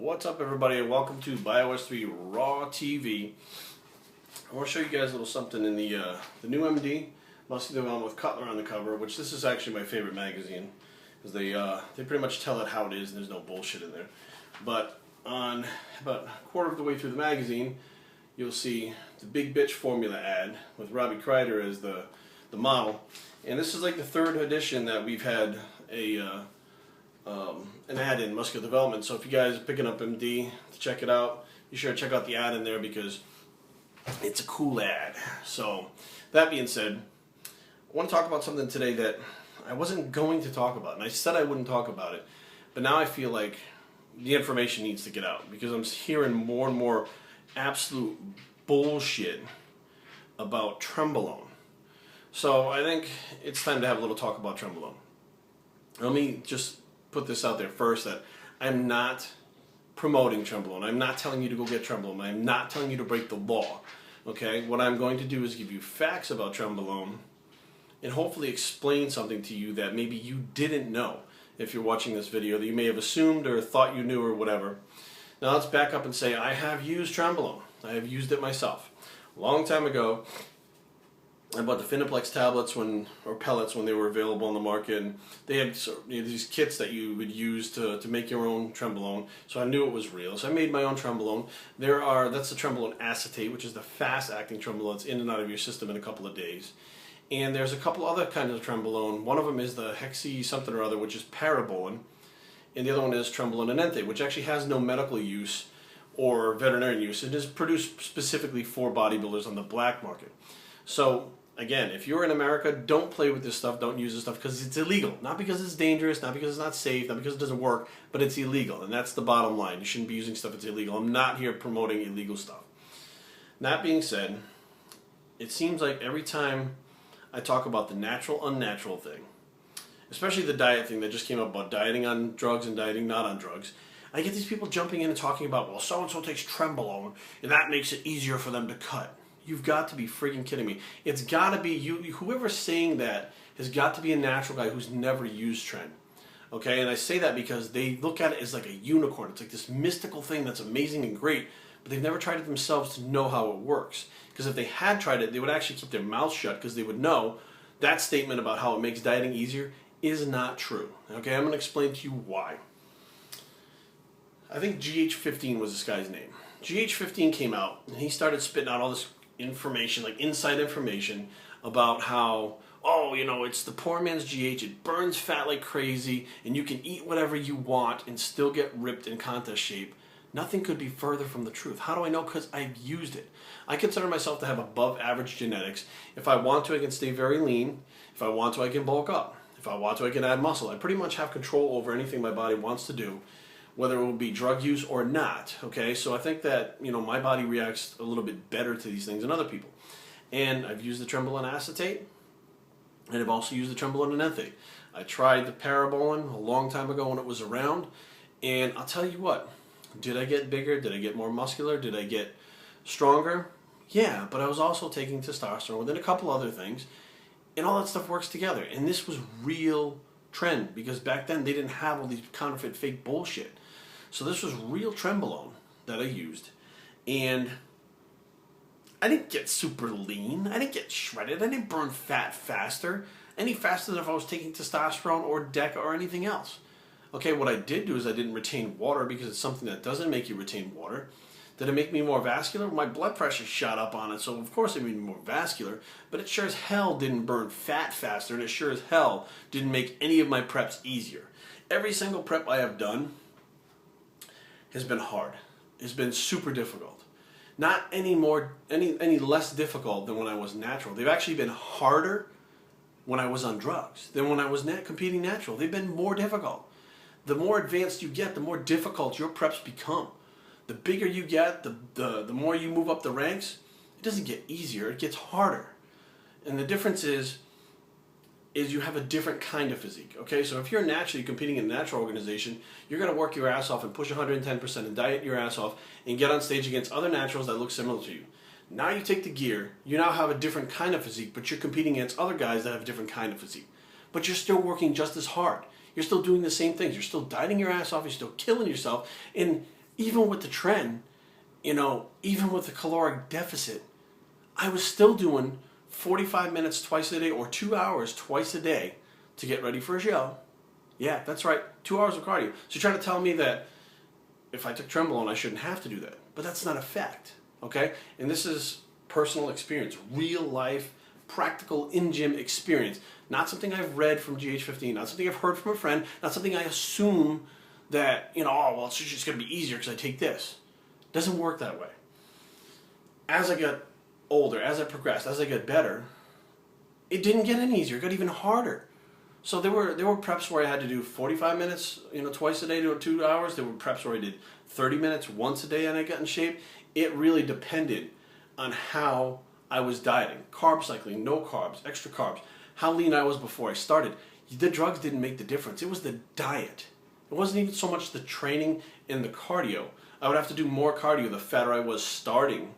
What's up, everybody, and welcome to BioS3 Raw TV. I want to show you guys a little something in the new MD, Muscle Development with Cutler on the cover, which this is actually my favorite magazine, because they pretty much tell it how it is and there's no bullshit in there. But on about a quarter of the way through the magazine, you'll see the Big Bitch Formula ad with Robbie Kreider as the model. And this is like the third edition that we've had an ad in Muscular Development. So if you guys are picking up MD to check it out, be sure to check out the ad in there because it's a cool ad. So that being said, I want to talk about something today that I wasn't going to talk about, and I said I wouldn't talk about it, but now I feel like the information needs to get out because I'm hearing more and more absolute bullshit about Trenbolone. So I think it's time to have a little talk about Trenbolone. Let me just put this out there first that I'm not promoting Trenbolone. I'm not telling you to go get Trenbolone. I'm not telling you to break the law. Okay? What I'm going to do is give you facts about Trenbolone and hopefully explain something to you that maybe you didn't know if you're watching this video, that you may have assumed or thought you knew or whatever. Now let's back up and say I have used Trenbolone. I have used it myself. A long time ago, I bought the Finiplex tablets or pellets when they were available on the market, and they had these kits that you would use to make your own Trenbolone, so I knew it was real. So I made my own Trenbolone. That's the Trenbolone acetate, which is the fast-acting Trenbolone. It's in and out of your system in a couple of days. And there's a couple other kinds of Trenbolone. One of them is the Hexi something or other, which is parabolin, and the other one is Trenbolone enanthate, which actually has no medical use or veterinarian use. It is produced specifically for bodybuilders on the black market. So again, if you're in America, don't play with this stuff, don't use this stuff because it's illegal. Not because it's dangerous, not because it's not safe, not because it doesn't work, but it's illegal, and that's the bottom line. You shouldn't be using stuff that's illegal. I'm not here promoting illegal stuff. That being said, it seems like every time I talk about the natural, unnatural thing, especially the diet thing that just came up about dieting on drugs and dieting not on drugs, I get these people jumping in and talking about, well, so-and-so takes Trenbolone, and that makes it easier for them to cut. You've got to be freaking kidding me. It's got to be you. Whoever's saying that has got to be a natural guy who's never used Tren. Okay, and I say that because they look at it as like a unicorn. It's like this mystical thing that's amazing and great, but they've never tried it themselves to know how it works. Because if they had tried it, they would actually keep their mouth shut because they would know that statement about how it makes dieting easier is not true. Okay, I'm going to explain to you why. I think GH15 was this guy's name. GH15 came out and he started spitting out all this information, like inside information about how, oh, you know, it's the poor man's GH, it burns fat like crazy, and you can eat whatever you want and still get ripped in contest shape. Nothing could be further from the truth. How do I know? Because I've used it. I consider myself to have above average genetics. If I want to, I can stay very lean. If I want to, I can bulk up. If I want to, I can add muscle. I pretty much have control over anything my body wants to do, whether it will be drug use or not. Okay, so I think that, you know, my body reacts a little bit better to these things than other people. And I've used the Trenbolone acetate, and I've also used the Trenbolone enanthate. I tried the parabolin a long time ago when it was around, and I'll tell you what, did I get bigger? Did I get more muscular? Did I get stronger? Yeah, but I was also taking testosterone within a couple other things, and all that stuff works together. And this was real Tren, because back then they didn't have all these counterfeit fake bullshit. So this was real Trenbolone that I used, and I didn't get super lean, I didn't get shredded, I didn't burn fat faster, any faster than if I was taking testosterone or DECA or anything else. Okay, what I did do is I didn't retain water because it's something that doesn't make you retain water. Did it make me more vascular? My blood pressure shot up on it, so of course it made me more vascular, but it sure as hell didn't burn fat faster, and it sure as hell didn't make any of my preps easier. Every single prep I have done has been hard. It's been super difficult. Not any less difficult than when I was natural. They've actually been harder when I was on drugs than when I was competing natural. They've been more difficult. The more advanced you get, the more difficult your preps become. The bigger you get, the more you move up the ranks, it doesn't get easier, it gets harder. And the difference is you have a different kind of physique. Okay, so if you're naturally competing in a natural organization, you're going to work your ass off and push 110% and diet your ass off and get on stage against other naturals that look similar to you. Now you take the gear, you now have a different kind of physique, but you're competing against other guys that have a different kind of physique. But you're still working just as hard. You're still doing the same things. You're still dieting your ass off, you're still killing yourself, and even with the trend, even with the caloric deficit, I was still doing 45 minutes twice a day or 2 hours twice a day to get ready for a show. Yeah, that's right, 2 hours of cardio. So you're trying to tell me that if I took Trenbolone, I shouldn't have to do that. But that's not a fact, okay? And this is personal experience, real life, practical in-gym experience. Not something I've read from GH15, not something I've heard from a friend, not something I assume that, oh, well, it's just going to be easier because I take this. It doesn't work that way. As I got older, as I progressed, as I got better, it didn't get any easier. It got even harder. So there were preps where I had to do 45 minutes, twice a day to 2 hours. There were preps where I did 30 minutes once a day and I got in shape. It really depended on how I was dieting. Carb cycling, no carbs, extra carbs, how lean I was before I started. The drugs didn't make the difference. It was the diet. It wasn't even so much the training and the cardio. I would have to do more cardio the fatter I was starting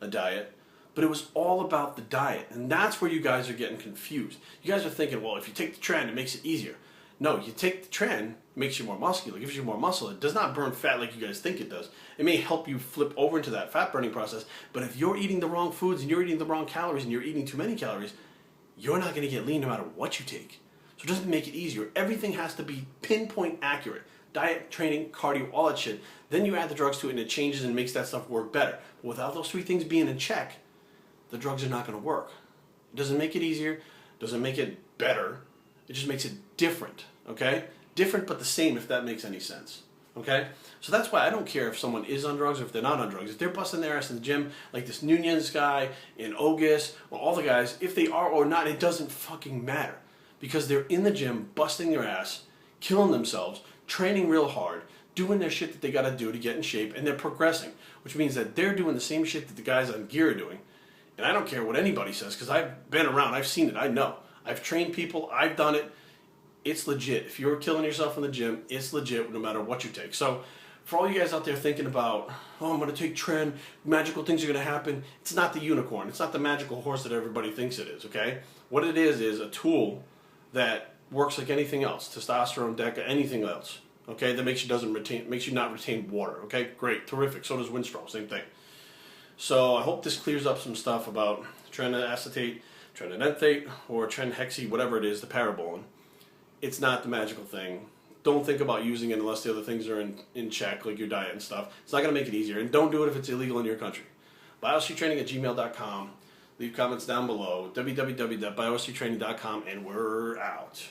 a diet. But it was all about the diet. And that's where you guys are getting confused. You guys are thinking, well, if you take the trend, it makes it easier. No, you take the trend, it makes you more muscular, it gives you more muscle. It does not burn fat like you guys think it does. It may help you flip over into that fat burning process, but if you're eating the wrong foods and you're eating the wrong calories and you're eating too many calories, you're not going to get lean no matter what you take. So it doesn't make it easier. Everything has to be pinpoint accurate. Diet, training, cardio, all that shit. Then you add the drugs to it and it changes and makes that stuff work better. But without those three things being in check, the drugs are not going to work. It doesn't make it easier, doesn't make it better, it just makes it different, okay? Different but the same, if that makes any sense, okay? So that's why I don't care if someone is on drugs or if they're not on drugs. If they're busting their ass in the gym, like this Nunez guy and Ogus, or all the guys, if they are or not, it doesn't fucking matter. Because they're in the gym, busting their ass, killing themselves, training real hard, doing their shit that they gotta do to get in shape, and they're progressing, which means that they're doing the same shit that the guys on gear are doing. And I don't care what anybody says, because I've been around, I've seen it, I know. I've trained people, I've done it. It's legit. If you're killing yourself in the gym, it's legit no matter what you take. So for all you guys out there thinking about, oh, I'm going to take trend, magical things are going to happen, it's not the unicorn. It's not the magical horse that everybody thinks it is, okay? What it is a tool that works like anything else, testosterone, DECA, anything else, okay, that makes you not retain water, okay? Great, terrific. So does Winstrol, same thing. So I hope this clears up some stuff about trend-acetate, trend-enanthate, or trend-hexy, whatever it is, the parabolane. It's not the magical thing. Don't think about using it unless the other things are in check, like your diet and stuff. It's not going to make it easier. And don't do it if it's illegal in your country. biostreettraining@gmail.com. Leave comments down below. www.biostreettraining.com, and we're out.